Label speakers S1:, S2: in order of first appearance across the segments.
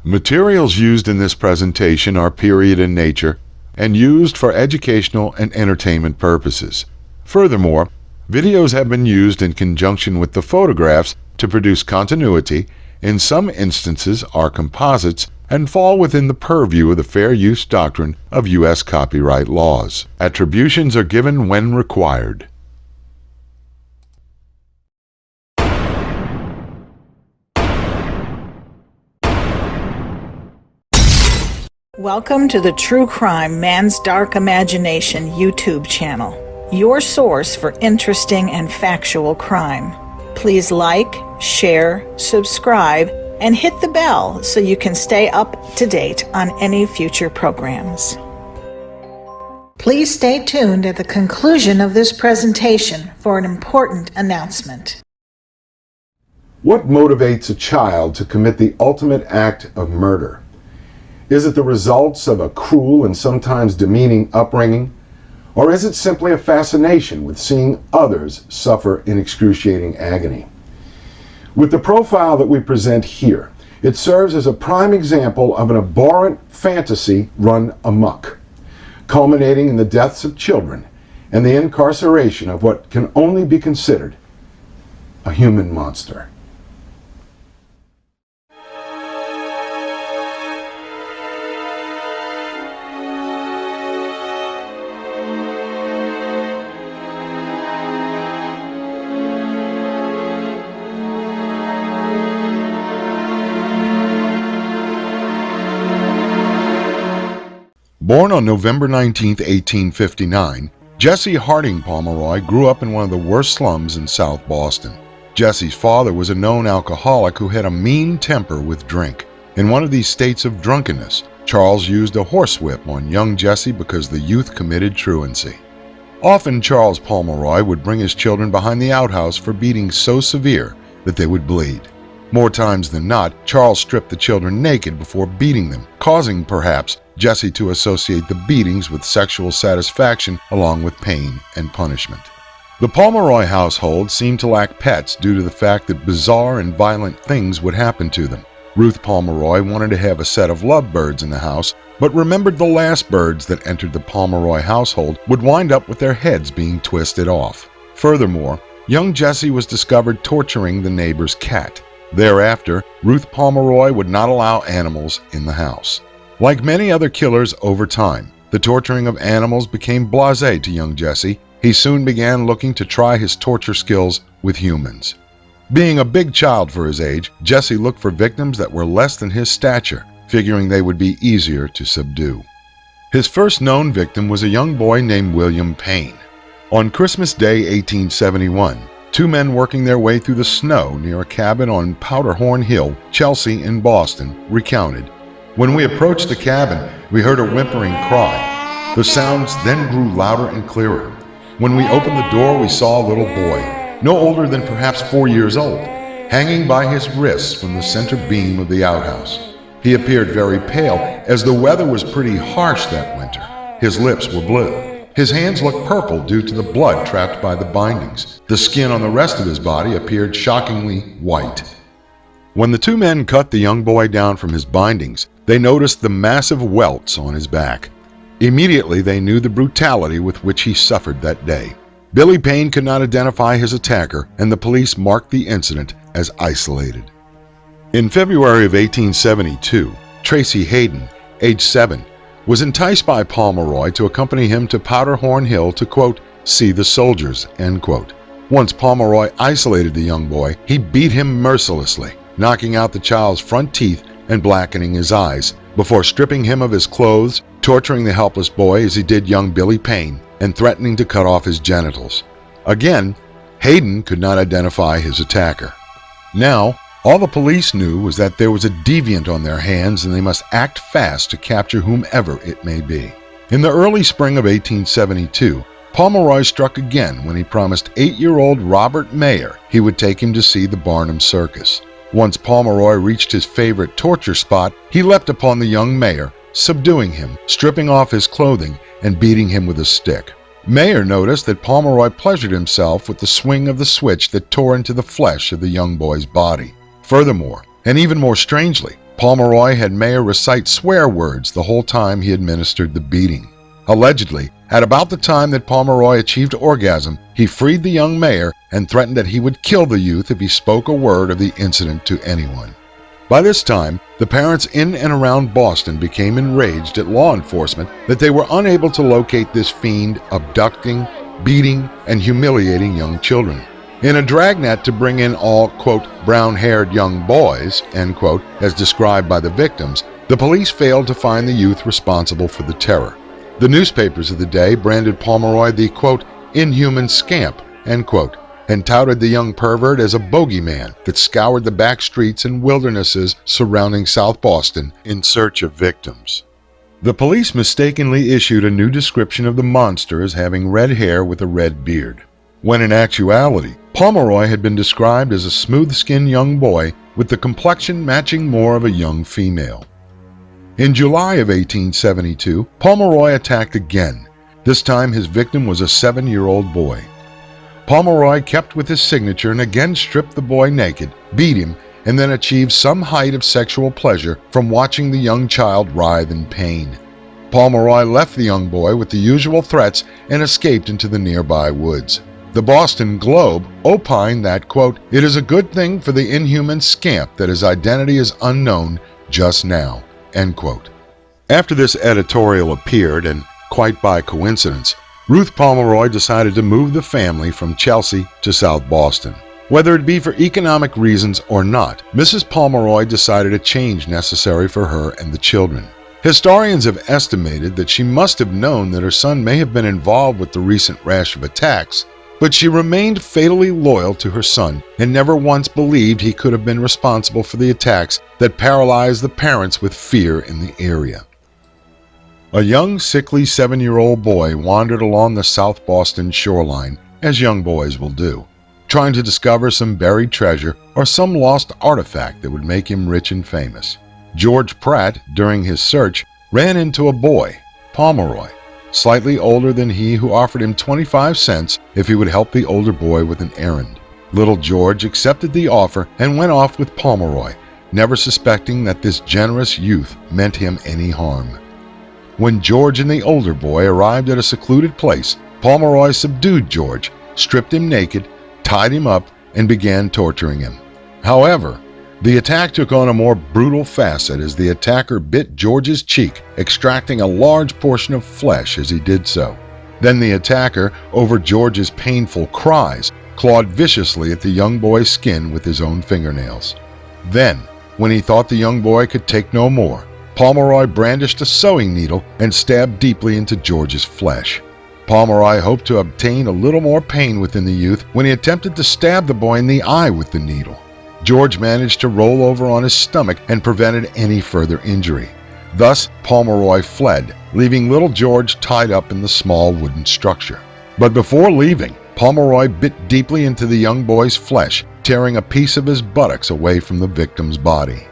S1: Materials used in this presentation are period in nature and used for educational and entertainment purposes. Furthermore, videos have been used in conjunction with the photographs to produce continuity, in some instances are composites, and fall within the purview of the fair use doctrine of U.S. copyright laws. Attributions are given when required.
S2: Welcome to the True Crime Man's Dark Imagination YouTube channel, your source for interesting and factual crime. Please like, share, subscribe, and hit the bell so you can stay up to date on any future programs. Please stay tuned at the conclusion of this presentation for an important announcement.
S1: What motivates a child to commit the ultimate act of murder? Is it the results of a cruel and sometimes demeaning upbringing? Or is it simply a fascination with seeing others suffer in excruciating agony? With the profile that we present here, it serves as a prime example of an abhorrent fantasy run amok, culminating in the deaths of children and the incarceration of what can only be considered a human monster. Born on November 19, 1859, Jesse Harding Pomeroy grew up in one of the worst slums in South Boston. Jesse's father was a known alcoholic who had a mean temper with drink. In one of these states of drunkenness, Charles used a horsewhip on young Jesse because the youth committed truancy. Often Charles Pomeroy would bring his children behind the outhouse for beatings so severe that they would bleed. More times than not, Charles stripped the children naked before beating them, causing, perhaps, Jesse to associate the beatings with sexual satisfaction along with pain and punishment. The Pomeroy household seemed to lack pets due to the fact that bizarre and violent things would happen to them. Ruth Pomeroy wanted to have a set of lovebirds in the house, but remembered the last birds that entered the Pomeroy household would wind up with their heads being twisted off. Furthermore, young Jesse was discovered torturing the neighbor's cat. Thereafter, Ruth Pomeroy would not allow animals in the house. Like many other killers over time, the torturing of animals became blasé to young Jesse. He soon began looking to try his torture skills with humans. Being a big child for his age, Jesse looked for victims that were less than his stature, figuring they would be easier to subdue. His first known victim was a young boy named William Payne. On Christmas Day 1871, two men working their way through the snow near a cabin on Powderhorn Hill, Chelsea in Boston, recounted, "When we approached the cabin, we heard a whimpering cry. The sounds then grew louder and clearer. When we opened the door, we saw a little boy, no older than perhaps 4 years old, hanging by his wrists from the center beam of the outhouse. He appeared very pale, as the weather was pretty harsh that winter. His lips were blue. His hands looked purple due to the blood trapped by the bindings. The skin on the rest of his body appeared shockingly white." When the two men cut the young boy down from his bindings, they noticed the massive welts on his back. Immediately they knew the brutality with which he suffered that day. Billy Payne could not identify his attacker, and the police marked the incident as isolated. In February of 1872, Tracy Hayden, age 7, was enticed by Pomeroy to accompany him to Powderhorn Hill to, quote, "see the soldiers," end quote. Once Pomeroy isolated the young boy, he beat him mercilessly, knocking out the child's front teeth and blackening his eyes, before stripping him of his clothes, torturing the helpless boy as he did young Billy Payne, and threatening to cut off his genitals. Again, Hayden could not identify his attacker. Now, all the police knew was that there was a deviant on their hands and they must act fast to capture whomever it may be. In the early spring of 1872, Pomeroy struck again when he promised 8-year-old Robert Mayer he would take him to see the Barnum Circus. Once Pomeroy reached his favorite torture spot, he leapt upon the young Mayer, subduing him, stripping off his clothing, and beating him with a stick. Mayer noticed that Pomeroy pleasured himself with the swing of the switch that tore into the flesh of the young boy's body. Furthermore, and even more strangely, Pomeroy had Mayer recite swear words the whole time he administered the beating. Allegedly, at about the time that Pomeroy achieved orgasm, he freed the young Mayer and threatened that he would kill the youth if he spoke a word of the incident to anyone. By this time, the parents in and around Boston became enraged at law enforcement that they were unable to locate this fiend abducting, beating, and humiliating young children. In a dragnet to bring in all, quote, brown-haired young boys, end quote, as described by the victims, the police failed to find the youth responsible for the terror. The newspapers of the day branded Pomeroy the, quote, inhuman scamp, end quote, and touted the young pervert as a bogeyman that scoured the back streets and wildernesses surrounding South Boston in search of victims. The police mistakenly issued a new description of the monster as having red hair with a red beard, when in actuality, Pomeroy had been described as a smooth-skinned young boy with the complexion matching more of a young female. In July of 1872, Pomeroy attacked again. This time his victim was a 7-year-old boy. Pomeroy kept with his signature and again stripped the boy naked, beat him, and then achieved some height of sexual pleasure from watching the young child writhe in pain. Pomeroy left the young boy with the usual threats and escaped into the nearby woods. The Boston Globe opined that, quote, it is a good thing for the inhuman scamp that his identity is unknown just now, end quote. After this editorial appeared, and quite by coincidence, Ruth Pomeroy decided to move the family from Chelsea to South Boston. Whether it be for economic reasons or not, Mrs. Pomeroy decided a change necessary for her and the children. Historians have estimated that she must have known that her son may have been involved with the recent rash of attacks, but she remained fatally loyal to her son and never once believed he could have been responsible for the attacks that paralyzed the parents with fear in the area. A young, sickly 7-year-old boy wandered along the South Boston shoreline, as young boys will do, trying to discover some buried treasure or some lost artifact that would make him rich and famous. George Pratt, during his search, ran into a boy, Pomeroy, slightly older than he, who offered him 25 cents if he would help the older boy with an errand. Little George accepted the offer and went off with Pomeroy, never suspecting that this generous youth meant him any harm. When George and the older boy arrived at a secluded place, Pomeroy subdued George, stripped him naked, tied him up, and began torturing him. However, the attack took on a more brutal facet as the attacker bit George's cheek, extracting a large portion of flesh as he did so. Then the attacker, over George's painful cries, clawed viciously at the young boy's skin with his own fingernails. Then, when he thought the young boy could take no more, Pomeroy brandished a sewing needle and stabbed deeply into George's flesh. Pomeroy hoped to obtain a little more pain within the youth when he attempted to stab the boy in the eye with the needle. George managed to roll over on his stomach and prevented any further injury. Thus, Pomeroy fled, leaving little George tied up in the small wooden structure. But before leaving, Pomeroy bit deeply into the young boy's flesh, tearing a piece of his buttocks away from the victim's body.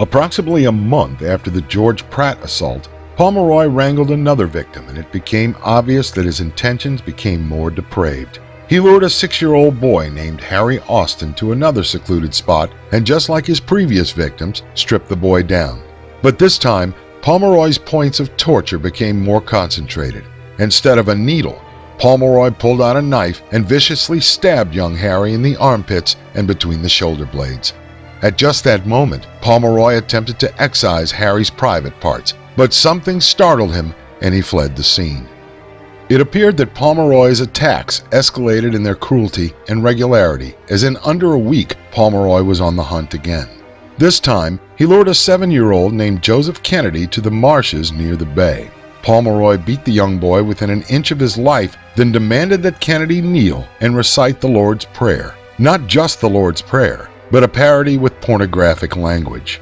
S1: Approximately a month after the George Pratt assault, Pomeroy wrangled another victim, and it became obvious that his intentions became more depraved. He lured a 6-year-old boy named Harry Austin to another secluded spot and, just like his previous victims, stripped the boy down. But this time, Pomeroy's points of torture became more concentrated. Instead of a needle, Pomeroy pulled out a knife and viciously stabbed young Harry in the armpits and between the shoulder blades. At just that moment, Pomeroy attempted to excise Harry's private parts, but something startled him and he fled the scene. It appeared that Pomeroy's attacks escalated in their cruelty and regularity, as in under a week, Pomeroy was on the hunt again. This time, he lured a 7-year-old named Joseph Kennedy to the marshes near the bay. Pomeroy beat the young boy within an inch of his life, then demanded that Kennedy kneel and recite the Lord's Prayer. Not just the Lord's Prayer, but a parody with pornographic language.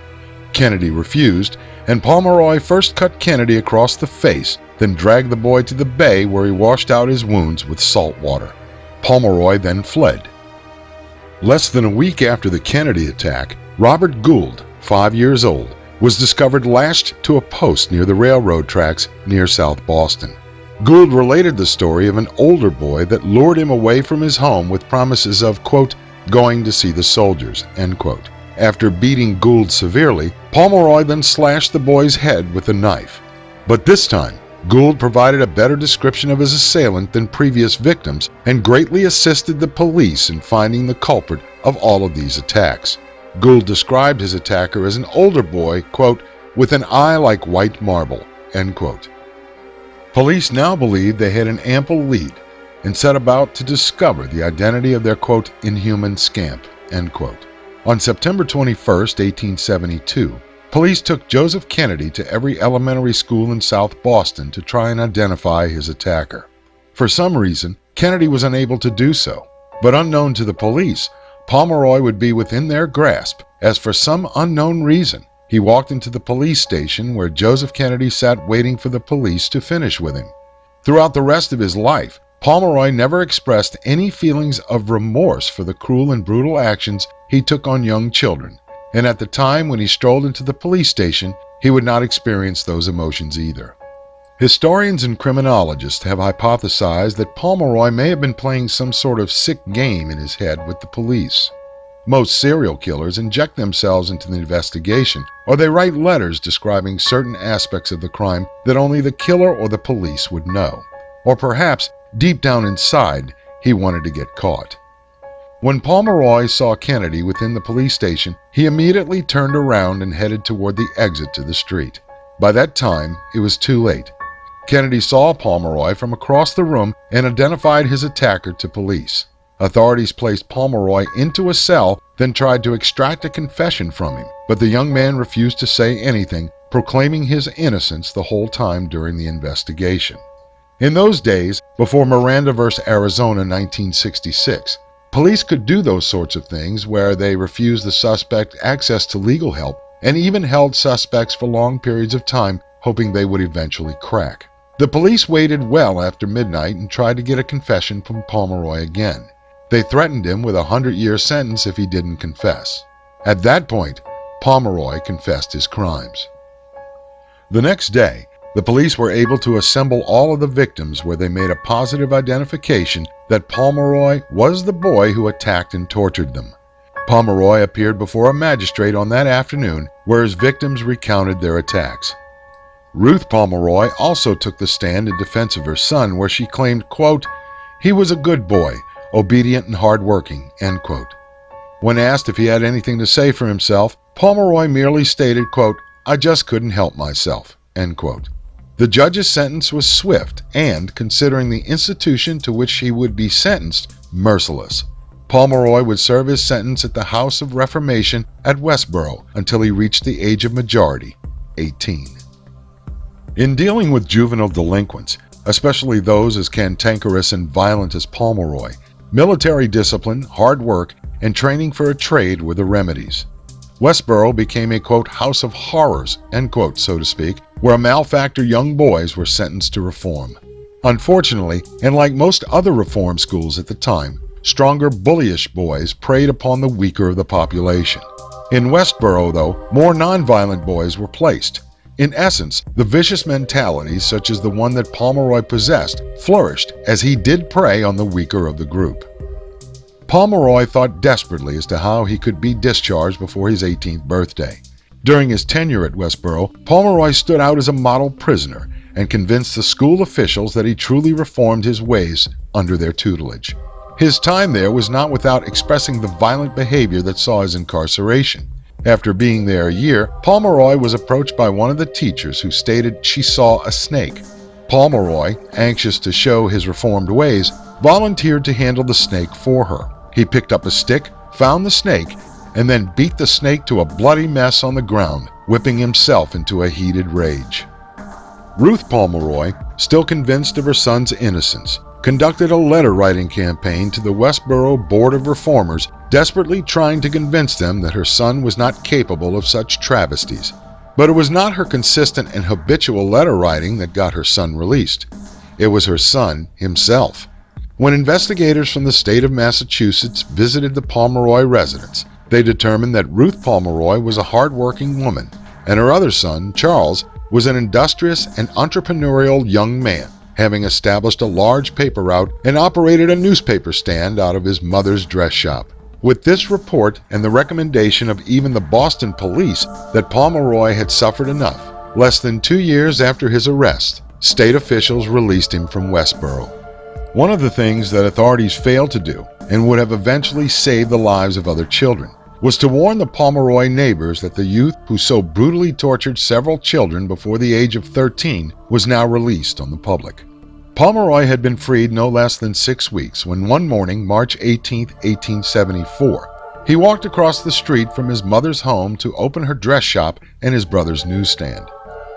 S1: Kennedy refused, and Pomeroy first cut Kennedy across the face, then dragged the boy to the bay where he washed out his wounds with salt water. Pomeroy then fled. Less than a week after the Kennedy attack, Robert Gould, 5 years old, was discovered lashed to a post near the railroad tracks near South Boston. Gould related the story of an older boy that lured him away from his home with promises of, quote, going to see the soldiers, end quote, After beating Gould severely, Pomeroy then slashed the boy's head with a knife. But this time, Gould provided a better description of his assailant than previous victims and greatly assisted the police in finding the culprit of all of these attacks. Gould described his attacker as an older boy, quote, with an eye like white marble, end quote. Police now believed they had an ample lead and set about to discover the identity of their, quote, inhuman scamp, end quote. On September 21, 1872, police took Joseph Kennedy to every elementary school in South Boston to try and identify his attacker. For some reason, Kennedy was unable to do so, but unknown to the police, Pomeroy would be within their grasp, as for some unknown reason, he walked into the police station where Joseph Kennedy sat waiting for the police to finish with him. Throughout the rest of his life, Pomeroy never expressed any feelings of remorse for the cruel and brutal actions he took on young children, and at the time when he strolled into the police station, he would not experience those emotions either. Historians and criminologists have hypothesized that Pomeroy may have been playing some sort of sick game in his head with the police. Most serial killers inject themselves into the investigation, or they write letters describing certain aspects of the crime that only the killer or the police would know. Or perhaps, deep down inside, he wanted to get caught. When Pomeroy saw Kennedy within the police station, he immediately turned around and headed toward the exit to the street. By that time, it was too late. Kennedy saw Pomeroy from across the room and identified his attacker to police. Authorities placed Pomeroy into a cell, then tried to extract a confession from him, but the young man refused to say anything, proclaiming his innocence the whole time during the investigation. In those days, before Miranda v. Arizona 1966, police could do those sorts of things where they refused the suspect access to legal help and even held suspects for long periods of time, hoping they would eventually crack. The police waited well after midnight and tried to get a confession from Pomeroy again. They threatened him with a 100-year sentence if he didn't confess. At that point, Pomeroy confessed his crimes. The next day, the police were able to assemble all of the victims where they made a positive identification that Pomeroy was the boy who attacked and tortured them. Pomeroy appeared before a magistrate on that afternoon where his victims recounted their attacks. Ruth Pomeroy also took the stand in defense of her son where she claimed, quote, he was a good boy, obedient and hardworking, end quote. When asked if he had anything to say for himself, Pomeroy merely stated, quote, I just couldn't help myself, end quote. The judge's sentence was swift and, considering the institution to which he would be sentenced, merciless. Pomeroy would serve his sentence at the House of Reformation at Westboro until he reached the age of majority, 18. In dealing with juvenile delinquents, especially those as cantankerous and violent as Pomeroy, military discipline, hard work, and training for a trade were the remedies. Westboro became a, quote, house of horrors, end quote, so to speak, where malefactor young boys were sentenced to reform. Unfortunately, and like most other reform schools at the time, stronger, bullyish boys preyed upon the weaker of the population. In Westboro, though, more nonviolent boys were placed. In essence, the vicious mentalities, such as the one that Pomeroy possessed, flourished as he did prey on the weaker of the group. Pomeroy thought desperately as to how he could be discharged before his 18th birthday. During his tenure at Westboro, Pomeroy stood out as a model prisoner and convinced the school officials that he truly reformed his ways under their tutelage. His time there was not without expressing the violent behavior that saw his incarceration. After being there a year, Pomeroy was approached by one of the teachers who stated she saw a snake. Pomeroy, anxious to show his reformed ways, volunteered to handle the snake for her. He picked up a stick, found the snake, and then beat the snake to a bloody mess on the ground, whipping himself into a heated rage. Ruth Pomeroy, still convinced of her son's innocence, conducted a letter-writing campaign to the Westboro Board of Reformers, desperately trying to convince them that her son was not capable of such travesties. But it was not her consistent and habitual letter-writing that got her son released. It was her son himself. When investigators from the state of Massachusetts visited the Pomeroy residence, they determined that Ruth Pomeroy was a hard-working woman, and her other son, Charles, was an industrious and entrepreneurial young man, having established a large paper route and operated a newspaper stand out of his mother's dress shop. With this report and the recommendation of even the Boston police that Pomeroy had suffered enough, less than 2 years after his arrest, state officials released him from Westboro. One of the things that authorities failed to do, and would have eventually saved the lives of other children, was to warn the Pomeroy neighbors that the youth who so brutally tortured several children before the age of 13 was now released on the public. Pomeroy had been freed no less than 6 weeks when one morning, March 18, 1874, he walked across the street from his mother's home to open her dress shop and his brother's newsstand.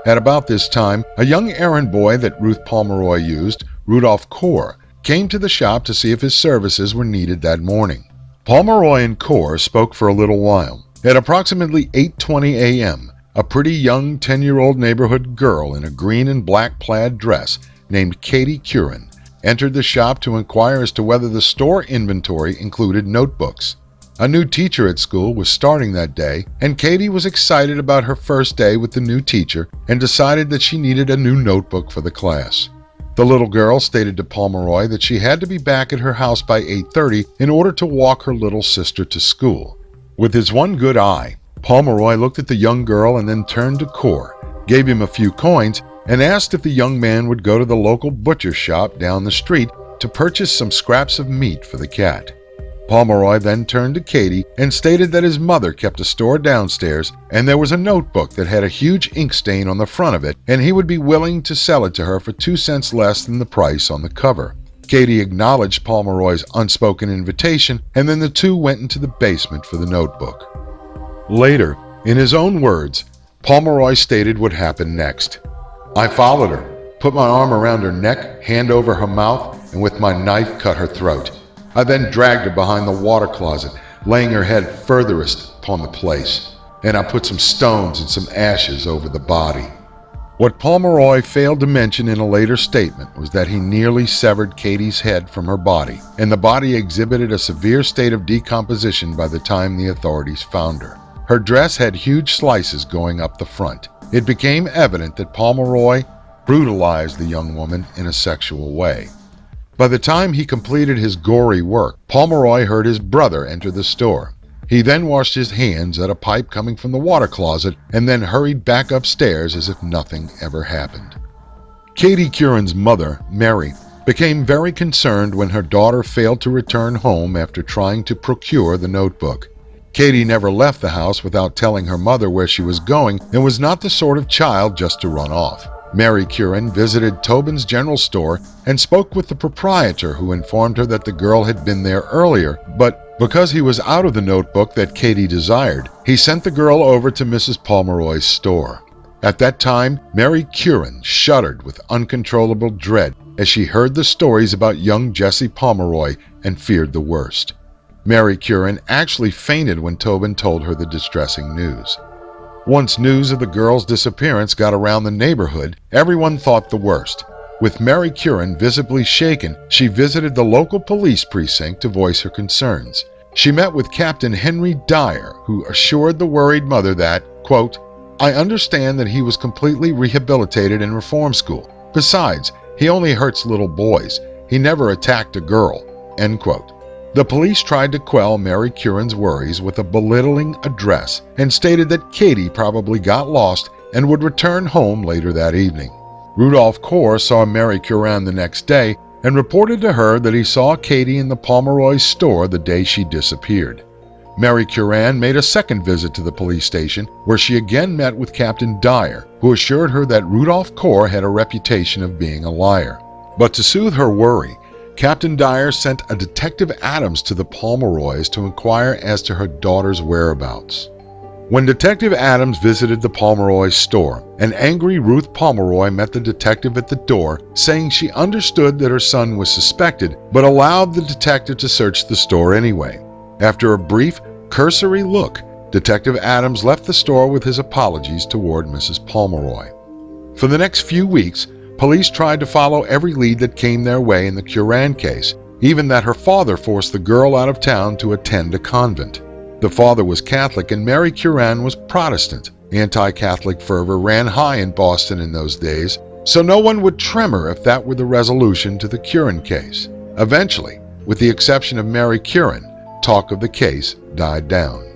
S1: At about this time, a young errand boy that Ruth Pomeroy used, Rudolph Corr, came to the shop to see if his services were needed that morning. Pomeroy and Corr spoke for a little while. At approximately 8:20 a.m., a pretty young 10-year-old neighborhood girl in a green and black plaid dress named Katie Curran entered the shop to inquire as to whether the store inventory included notebooks. A new teacher at school was starting that day, and Katie was excited about her first day with the new teacher and decided that she needed a new notebook for the class. The little girl stated to Pomeroy that she had to be back at her house by 8:30 in order to walk her little sister to school. With his one good eye, Pomeroy looked at the young girl and then turned to Corr, gave him a few coins, and asked if the young man would go to the local butcher shop down the street to purchase some scraps of meat for the cat. Pomeroy then turned to Katie and stated that his mother kept a store downstairs and there was a notebook that had a huge ink stain on the front of it, and he would be willing to sell it to her for 2 cents less than the price on the cover. Katie acknowledged Pomeroy's unspoken invitation, and then the two went into the basement for the notebook. Later, in his own words, Pomeroy stated what happened next. "I followed her, put my arm around her neck, hand over her mouth, and with my knife cut her throat. I then dragged her behind the water closet, laying her head furthest upon the place, and I put some stones and some ashes over the body." What Pomeroy failed to mention in a later statement was that he nearly severed Katie's head from her body, and the body exhibited a severe state of decomposition by the time the authorities found her. Her dress had huge slices going up the front. It became evident that Pomeroy brutalized the young woman in a sexual way. By the time he completed his gory work, Pomeroy heard his brother enter the store. He then washed his hands at a pipe coming from the water closet and then hurried back upstairs as if nothing ever happened. Katie Curran's mother, Mary, became very concerned when her daughter failed to return home after trying to procure the notebook. Katie never left the house without telling her mother where she was going and was not the sort of child just to run off. Mary Curran visited Tobin's General Store and spoke with the proprietor, who informed her that the girl had been there earlier, but because he was out of the notebook that Katie desired, he sent the girl over to Mrs. Pomeroy's store. At that time, Mary Curran shuddered with uncontrollable dread as she heard the stories about young Jesse Pomeroy and feared the worst. Mary Curran actually fainted when Tobin told her the distressing news. Once news of the girl's disappearance got around the neighborhood, everyone thought the worst. With Mary Curran visibly shaken, she visited the local police precinct to voice her concerns. She met with Captain Henry Dyer, who assured the worried mother that, quote, "I understand that he was completely rehabilitated in reform school. Besides, he only hurts little boys. He never attacked a girl," end quote. The police tried to quell Mary Curran's worries with a belittling address and stated that Katie probably got lost and would return home later that evening. Rudolph Corr saw Mary Curran the next day and reported to her that he saw Katie in the Pomeroy store the day she disappeared. Mary Curran made a second visit to the police station, where she again met with Captain Dyer, who assured her that Rudolph Corr had a reputation of being a liar. But to soothe her worry, Captain Dyer sent a Detective Adams to the Pomeroys to inquire as to her daughter's whereabouts. When Detective Adams visited the Pomeroy store, an angry Ruth Pomeroy met the detective at the door, saying she understood that her son was suspected, but allowed the detective to search the store anyway. After a brief, cursory look, Detective Adams left the store with his apologies toward Mrs. Pomeroy. For the next few weeks, police tried to follow every lead that came their way in the Curran case, even that her father forced the girl out of town to attend a convent. The father was Catholic and Mary Curran was Protestant. Anti-Catholic fervor ran high in Boston in those days, so no one would tremor if that were the resolution to the Curran case. Eventually, with the exception of Mary Curran, talk of the case died down.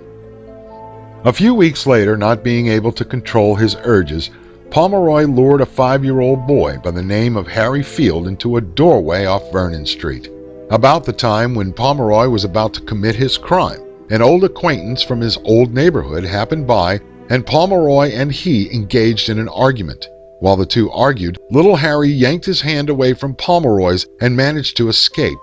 S1: A few weeks later, not being able to control his urges, Pomeroy lured a 5-year-old boy by the name of Harry Field into a doorway off Vernon Street. About the time when Pomeroy was about to commit his crime, an old acquaintance from his old neighborhood happened by, and Pomeroy and he engaged in an argument. While the two argued, little Harry yanked his hand away from Pomeroy's and managed to escape.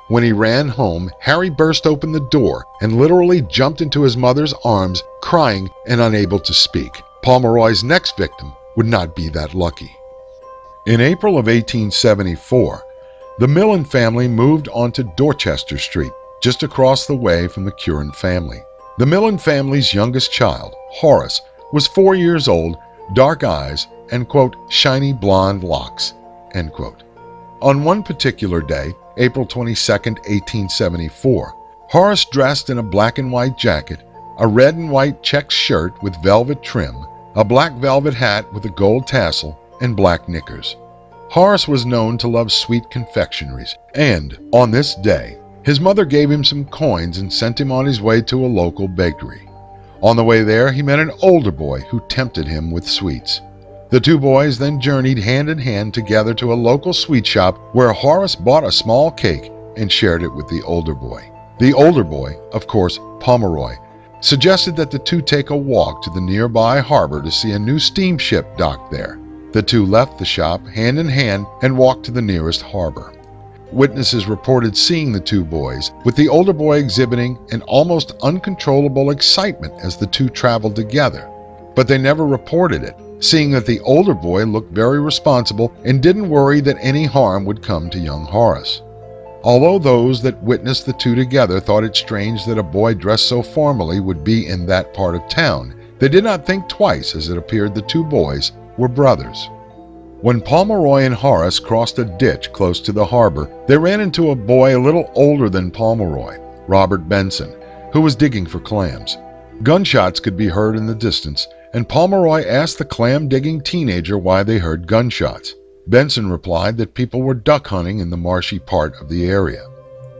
S1: When he ran home, Harry burst open the door and literally jumped into his mother's arms, crying and unable to speak. Pomeroy's next victim would not be that lucky. In April of 1874, the Milind family moved onto Dorchester Street, just across the way from the Curran family. The Milind family's youngest child, Horace, was 4 years old, dark eyes, and, quote, shiny blonde locks, end quote. On one particular day, April 22, 1874, Horace dressed in a black and white jacket, a red and white checked shirt with velvet trim, a black velvet hat with a gold tassel, and black knickers. Horace was known to love sweet confectionaries, and on this day, his mother gave him some coins and sent him on his way to a local bakery. On the way there, he met an older boy who tempted him with sweets. The two boys then journeyed hand in hand together to a local sweet shop where Horace bought a small cake and shared it with the older boy. The older boy, of course Pomeroy, suggested that the two take a walk to the nearby harbor to see a new steamship docked there. The two left the shop hand in hand and walked to the nearest harbor. Witnesses reported seeing the two boys, with the older boy exhibiting an almost uncontrollable excitement as the two traveled together. But they never reported it, seeing that the older boy looked very responsible and didn't worry that any harm would come to young Horace. Although those that witnessed the two together thought it strange that a boy dressed so formally would be in that part of town, they did not think twice, as it appeared the two boys were brothers. When Pomeroy and Horace crossed a ditch close to the harbor, they ran into a boy a little older than Pomeroy, Robert Benson, who was digging for clams. Gunshots could be heard in the distance, and Pomeroy asked the clam-digging teenager why they heard gunshots. Benson replied that people were duck hunting in the marshy part of the area.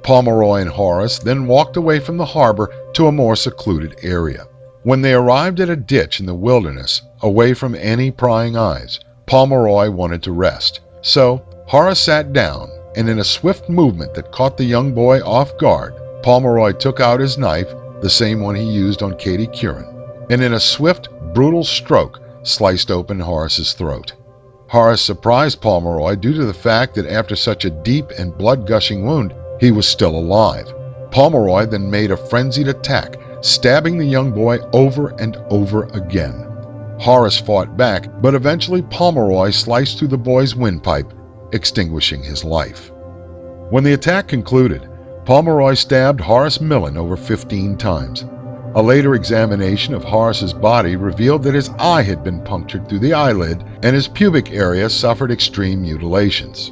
S1: Pomeroy and Horace then walked away from the harbor to a more secluded area. When they arrived at a ditch in the wilderness, away from any prying eyes, Pomeroy wanted to rest. So Horace sat down, and in a swift movement that caught the young boy off guard, Pomeroy took out his knife, the same one he used on Katie Curran, and in a swift, brutal stroke, sliced open Horace's throat. Horace surprised Pomeroy due to the fact that after such a deep and blood-gushing wound, he was still alive. Pomeroy then made a frenzied attack, stabbing the young boy over and over again. Horace fought back, but eventually Pomeroy sliced through the boy's windpipe, extinguishing his life. When the attack concluded, Pomeroy stabbed Horace Milind over 15 times. A later examination of Horace's body revealed that his eye had been punctured through the eyelid and his pubic area suffered extreme mutilations.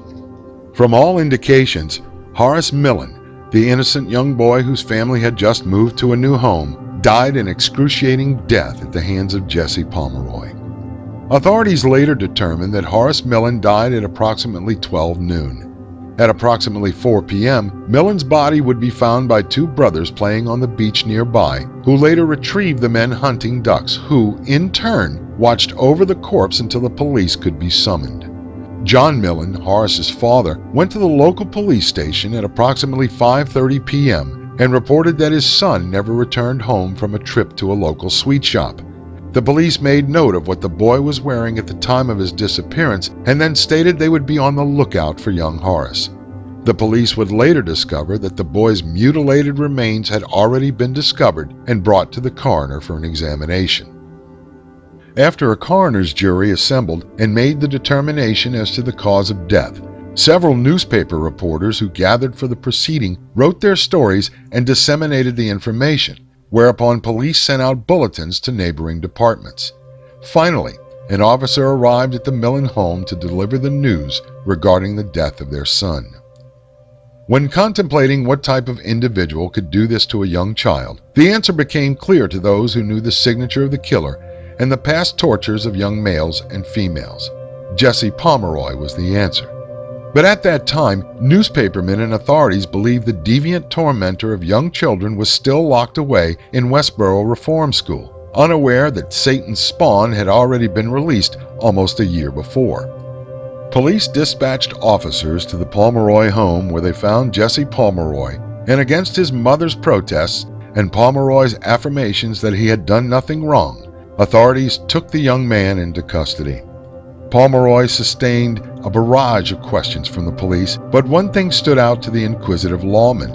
S1: From all indications, Horace Milind, the innocent young boy whose family had just moved to a new home, died an excruciating death at the hands of Jesse Pomeroy. Authorities later determined that Horace Milind died at approximately 12 noon. At approximately 4 p.m., Milind's body would be found by two brothers playing on the beach nearby, who later retrieved the men hunting ducks, who, in turn, watched over the corpse until the police could be summoned. John Milind, Horace's father, went to the local police station at approximately 5:30 p.m. and reported that his son never returned home from a trip to a local sweet shop. The police made note of what the boy was wearing at the time of his disappearance and then stated they would be on the lookout for young Horace. The police would later discover that the boy's mutilated remains had already been discovered and brought to the coroner for an examination. After a coroner's jury assembled and made the determination as to the cause of death, several newspaper reporters who gathered for the proceeding wrote their stories and disseminated the information, whereupon police sent out bulletins to neighboring departments. Finally, an officer arrived at the Milind home to deliver the news regarding the death of their son. When contemplating what type of individual could do this to a young child, the answer became clear to those who knew the signature of the killer and the past tortures of young males and females. Jesse Pomeroy was the answer. But at that time, newspapermen and authorities believed the deviant tormentor of young children was still locked away in Westboro Reform School, unaware that Satan's spawn had already been released almost a year before. Police dispatched officers to the Pomeroy home where they found Jesse Pomeroy, and against his mother's protests and Pomeroy's affirmations that he had done nothing wrong, authorities took the young man into custody. Pomeroy sustained a barrage of questions from the police, but one thing stood out to the inquisitive lawman.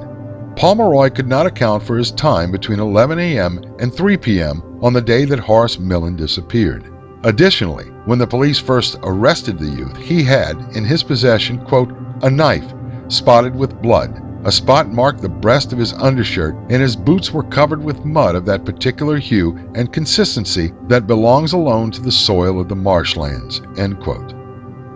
S1: Pomeroy could not account for his time between 11 a.m. and 3 p.m. on the day that Horace Milind disappeared. Additionally, when the police first arrested the youth, he had, in his possession, quote, a knife spotted with blood. A spot marked the breast of his undershirt, and his boots were covered with mud of that particular hue and consistency that belongs alone to the soil of the marshlands, end quote.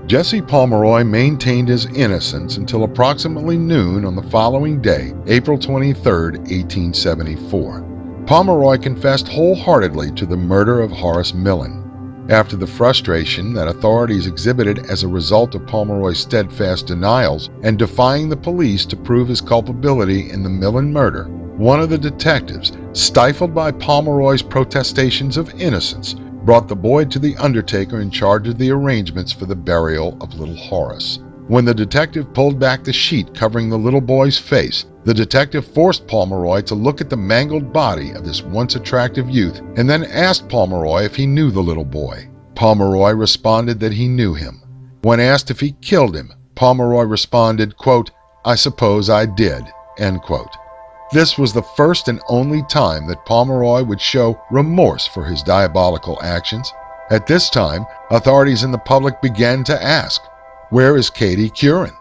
S1: Jesse Pomeroy maintained his innocence until approximately noon on the following day, April 23, 1874. Pomeroy confessed wholeheartedly to the murder of Horace Milind. After the frustration that authorities exhibited as a result of Pomeroy's steadfast denials and defying the police to prove his culpability in the Milind murder, one of the detectives, stifled by Pomeroy's protestations of innocence, brought the boy to the undertaker in charge of the arrangements for the burial of little Horace. When the detective pulled back the sheet covering the little boy's face, the detective forced Pomeroy to look at the mangled body of this once attractive youth and then asked Pomeroy if he knew the little boy. Pomeroy responded that he knew him. When asked if he killed him, Pomeroy responded, quote, I suppose I did, end quote. This was the first and only time that Pomeroy would show remorse for his diabolical actions. At this time, authorities and the public began to ask, where is Katie Curran?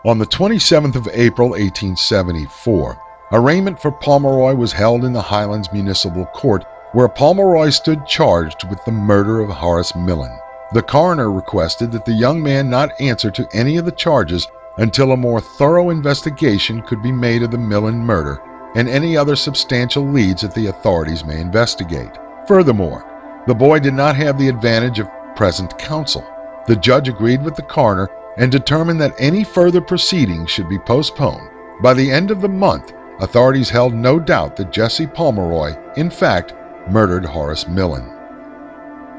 S1: On the 27th of April, 1874, arraignment for Pomeroy was held in the Highlands Municipal Court, where Pomeroy stood charged with the murder of Horace Milind. The coroner requested that the young man not answer to any of the charges until a more thorough investigation could be made of the Milind murder and any other substantial leads that the authorities may investigate. Furthermore, the boy did not have the advantage of present counsel. The judge agreed with the coroner and determined that any further proceedings should be postponed. By the end of the month, authorities held no doubt that Jesse Pomeroy, in fact, murdered Horace Milind.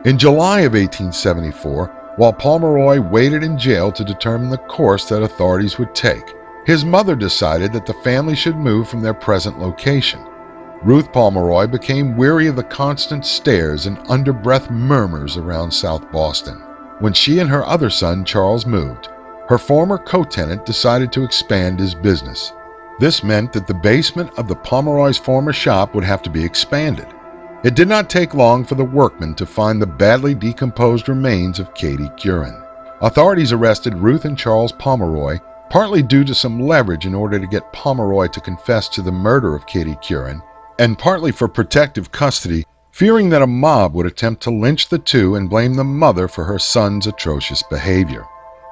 S1: In July of 1874, while Pomeroy waited in jail to determine the course that authorities would take, his mother decided that the family should move from their present location. Ruth Pomeroy became weary of the constant stares and underbreath murmurs around South Boston. When she and her other son, Charles, moved, her former co-tenant decided to expand his business. This meant that the basement of the Pomeroy's former shop would have to be expanded. It did not take long for the workmen to find the badly decomposed remains of Katie Curran. Authorities arrested Ruth and Charles Pomeroy, partly due to some leverage in order to get Pomeroy to confess to the murder of Katie Curran, and partly for protective custody, fearing that a mob would attempt to lynch the two and blame the mother for her son's atrocious behavior.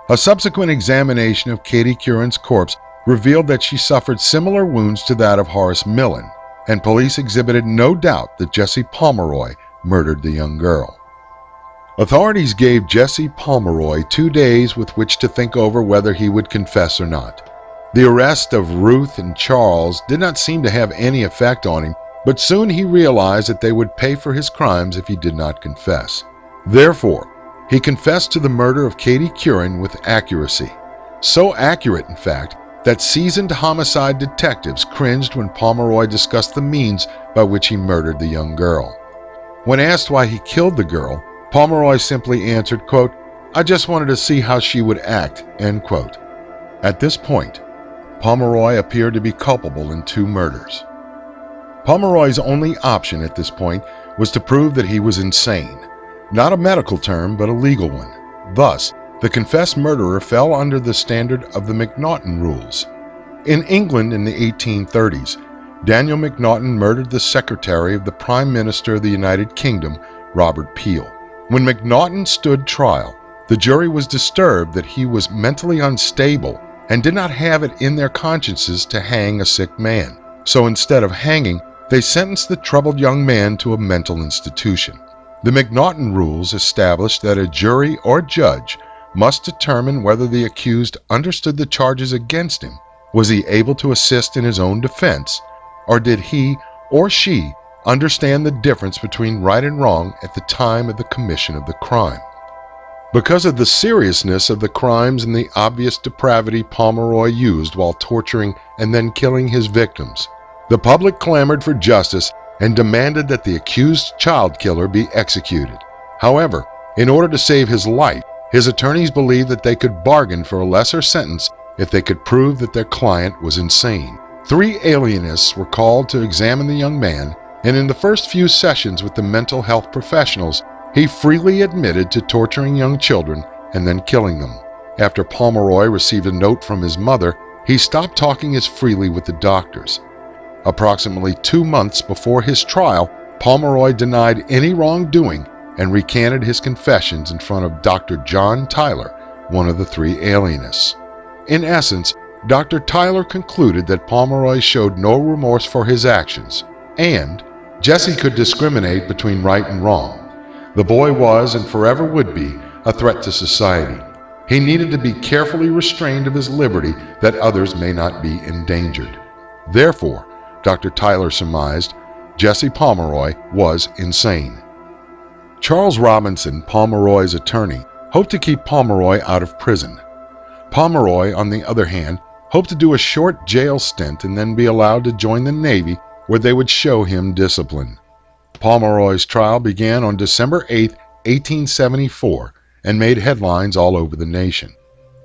S1: A subsequent examination of Katie Curran's corpse revealed that she suffered similar wounds to that of Horace Milind, and police exhibited no doubt that Jesse Pomeroy murdered the young girl. Authorities gave Jesse Pomeroy 2 days with which to think over whether he would confess or not. The arrest of Ruth and Charles did not seem to have any effect on him, but soon he realized that they would pay for his crimes if he did not confess. Therefore, he confessed to the murder of Katie Curran with accuracy. So accurate, in fact, that seasoned homicide detectives cringed when Pomeroy discussed the means by which he murdered the young girl. When asked why he killed the girl, Pomeroy simply answered, quote, I just wanted to see how she would act, end quote. At this point, Pomeroy appeared to be culpable in 2 murders. Pomeroy's only option at this point was to prove that he was insane, not a medical term but a legal one. Thus, the confessed murderer fell under the standard of the McNaughton rules. In England in the 1830s, Daniel McNaughton murdered the secretary of the Prime Minister of the United Kingdom, Robert Peel. When McNaughton stood trial, the jury was disturbed that he was mentally unstable and did not have it in their consciences to hang a sick man. So instead of hanging, they sentenced the troubled young man to a mental institution. The McNaughton rules established that a jury or judge must determine whether the accused understood the charges against him. Was he able to assist in his own defense, or did he or she understand the difference between right and wrong at the time of the commission of the crime? Because of the seriousness of the crimes and the obvious depravity Pomeroy used while torturing and then killing his victims, the public clamored for justice and demanded that the accused child killer be executed. However, in order to save his life, his attorneys believed that they could bargain for a lesser sentence if they could prove that their client was insane. 3 alienists were called to examine the young man, and in the first few sessions with the mental health professionals, he freely admitted to torturing young children and then killing them. After Pomeroy received a note from his mother, he stopped talking as freely with the doctors. Approximately 2 months before his trial, Pomeroy denied any wrongdoing and recanted his confessions in front of Dr. John Tyler, one of the 3 alienists. In essence, Dr. Tyler concluded that Pomeroy showed no remorse for his actions, and Jesse could discriminate between right and wrong. The boy was, and forever would be, a threat to society. He needed to be carefully restrained of his liberty that others may not be endangered. Therefore, Dr. Tyler surmised, Jesse Pomeroy was insane. Charles Robinson, Pomeroy's attorney, hoped to keep Pomeroy out of prison. Pomeroy, on the other hand, hoped to do a short jail stint and then be allowed to join the Navy, where they would show him discipline. Pomeroy's trial began on December 8, 1874, and made headlines all over the nation.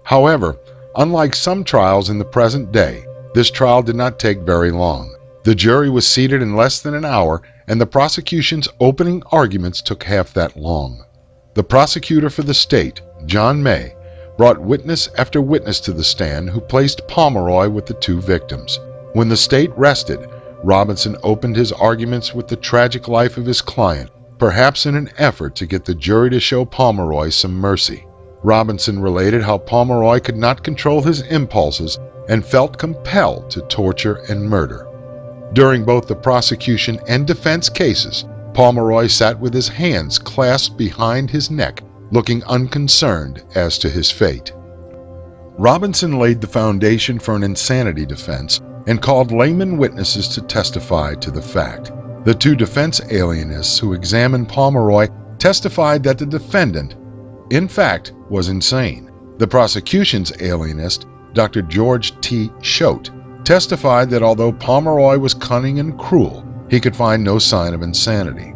S1: However, unlike some trials in the present day, this trial did not take very long. The jury was seated in less than an hour, and the prosecution's opening arguments took half that long. The prosecutor for the state, John May, brought witness after witness to the stand who placed Pomeroy with the 2 victims. When the state rested, Robinson opened his arguments with the tragic life of his client, perhaps in an effort to get the jury to show Pomeroy some mercy. Robinson related how Pomeroy could not control his impulses and felt compelled to torture and murder. During both the prosecution and defense cases, Pomeroy sat with his hands clasped behind his neck, looking unconcerned as to his fate. Robinson laid the foundation for an insanity defense and called layman witnesses to testify to the fact. The 2 defense alienists who examined Pomeroy testified that the defendant, in fact, was insane. The prosecution's alienist, Dr. George T. Choate, testified that although Pomeroy was cunning and cruel, he could find no sign of insanity.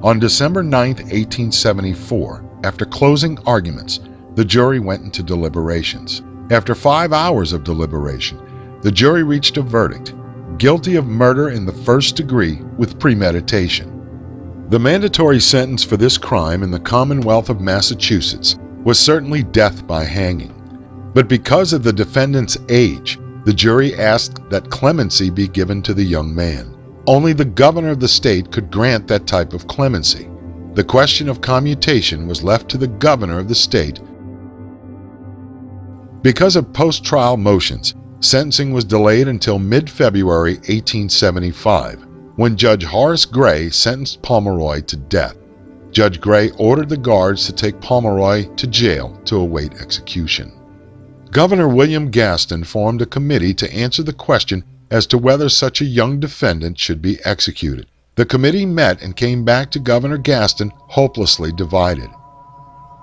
S1: On December 9, 1874, after closing arguments, the jury went into deliberations. After 5 hours of deliberation, the jury reached a verdict: guilty of murder in the first degree with premeditation. The mandatory sentence for this crime in the Commonwealth of Massachusetts was certainly death by hanging. But because of the defendant's age, the jury asked that clemency be given to the young man. Only the governor of the state could grant that type of clemency. The question of commutation was left to the governor of the state. Because of post-trial motions, sentencing was delayed until mid-February 1875, when Judge Horace Gray sentenced Pomeroy to death. Judge Gray ordered the guards to take Pomeroy to jail to await execution. Governor William Gaston formed a committee to answer the question as to whether such a young defendant should be executed. The committee met and came back to Governor Gaston hopelessly divided.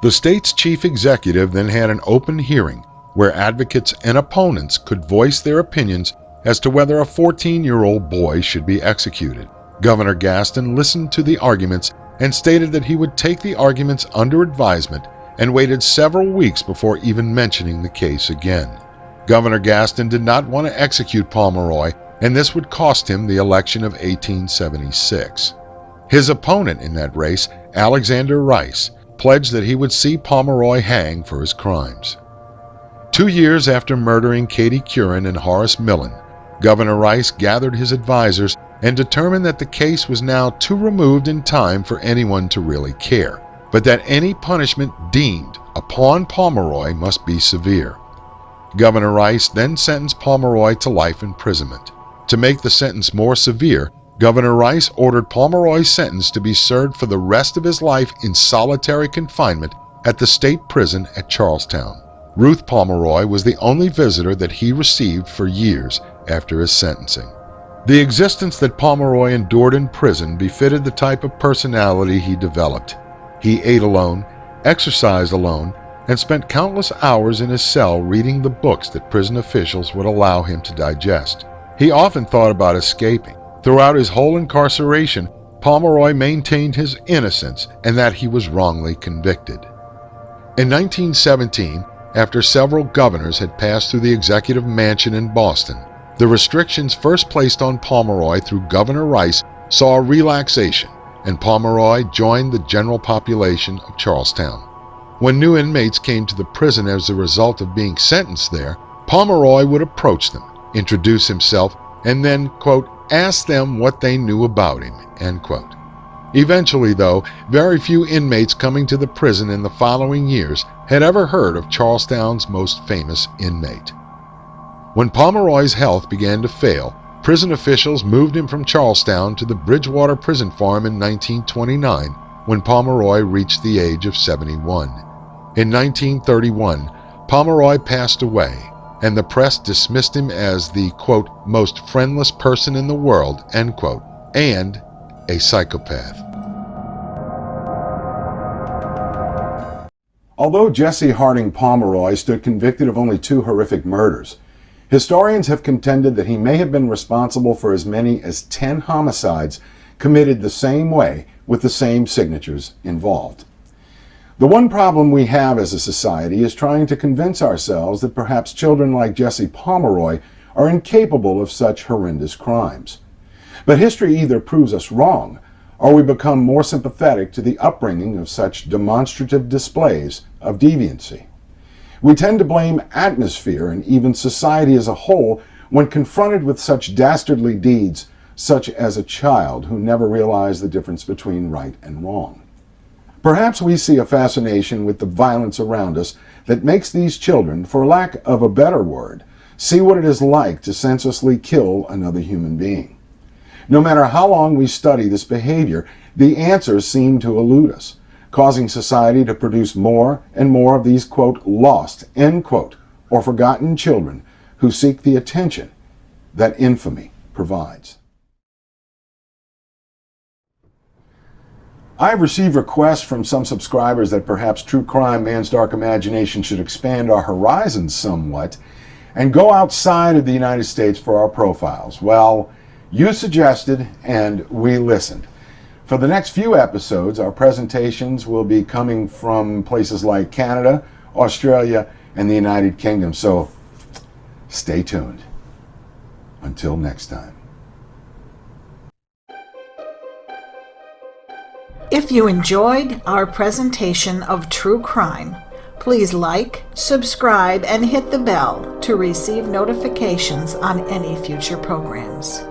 S1: The state's chief executive then had an open hearing where advocates and opponents could voice their opinions as to whether a 14-year-old boy should be executed. Governor Gaston listened to the arguments and stated that he would take the arguments under advisement and waited several weeks before even mentioning the case again. Governor Gaston did not want to execute Pomeroy, and this would cost him the election of 1876. His opponent in that race, Alexander Rice, pledged that he would see Pomeroy hang for his crimes. 2 years after murdering Katie Curran and Horace Milind, Governor Rice gathered his advisors and determined that the case was now too removed in time for anyone to really care, but that any punishment deemed upon Pomeroy must be severe. Governor Rice then sentenced Pomeroy to life imprisonment. To make the sentence more severe, Governor Rice ordered Pomeroy's sentence to be served for the rest of his life in solitary confinement at the state prison at Charlestown. Ruth Pomeroy was the only visitor that he received for years after his sentencing. The existence that Pomeroy endured in prison befitted the type of personality he developed. He ate alone, exercised alone, and spent countless hours in his cell reading the books that prison officials would allow him to digest. He often thought about escaping. Throughout his whole incarceration, Pomeroy maintained his innocence and that he was wrongly convicted. In 1917, after several governors had passed through the executive mansion in Boston, the restrictions first placed on Pomeroy through Governor Rice saw a relaxation, and Pomeroy joined the general population of Charlestown. When new inmates came to the prison as a result of being sentenced there, Pomeroy would approach them, introduce himself, and then, quote, ask them what they knew about him, end quote. Eventually, though, very few inmates coming to the prison in the following years had ever heard of Charlestown's most famous inmate. When Pomeroy's health began to fail, prison officials moved him from Charlestown to the Bridgewater Prison Farm in 1929, when Pomeroy reached the age of 71. In 1931, Pomeroy passed away, and the press dismissed him as the, quote, most friendless person in the world, end quote, and a psychopath.
S3: Although Jesse Harding Pomeroy stood convicted of only 2 horrific murders, historians have contended that he may have been responsible for as many as 10 homicides committed the same way with the same signatures involved. The one problem we have as a society is trying to convince ourselves that perhaps children like Jesse Pomeroy are incapable of such horrendous crimes. But history either proves us wrong, or we become more sympathetic to the upbringing of such demonstrative displays of deviancy. We tend to blame atmosphere and even society as a whole when confronted with such dastardly deeds, such as a child who never realized the difference between right and wrong. Perhaps we see a fascination with the violence around us that makes these children, for lack of a better word, see what it is like to senselessly kill another human being. No matter how long we study this behavior, the answers seem to elude us, causing society to produce more and more of these, quote, lost, end quote, or forgotten children who seek the attention that infamy provides. I have received requests from some subscribers that perhaps True Crime Man's Dark Imagination should expand our horizons somewhat and go outside of the United States for our profiles. Well, you suggested, and we listened. For the next few episodes, our presentations will be coming from places like Canada, Australia, and the United Kingdom, so stay tuned. Until next time.
S2: If you enjoyed our presentation of True Crime, please like, subscribe, and hit the bell to receive notifications on any future programs.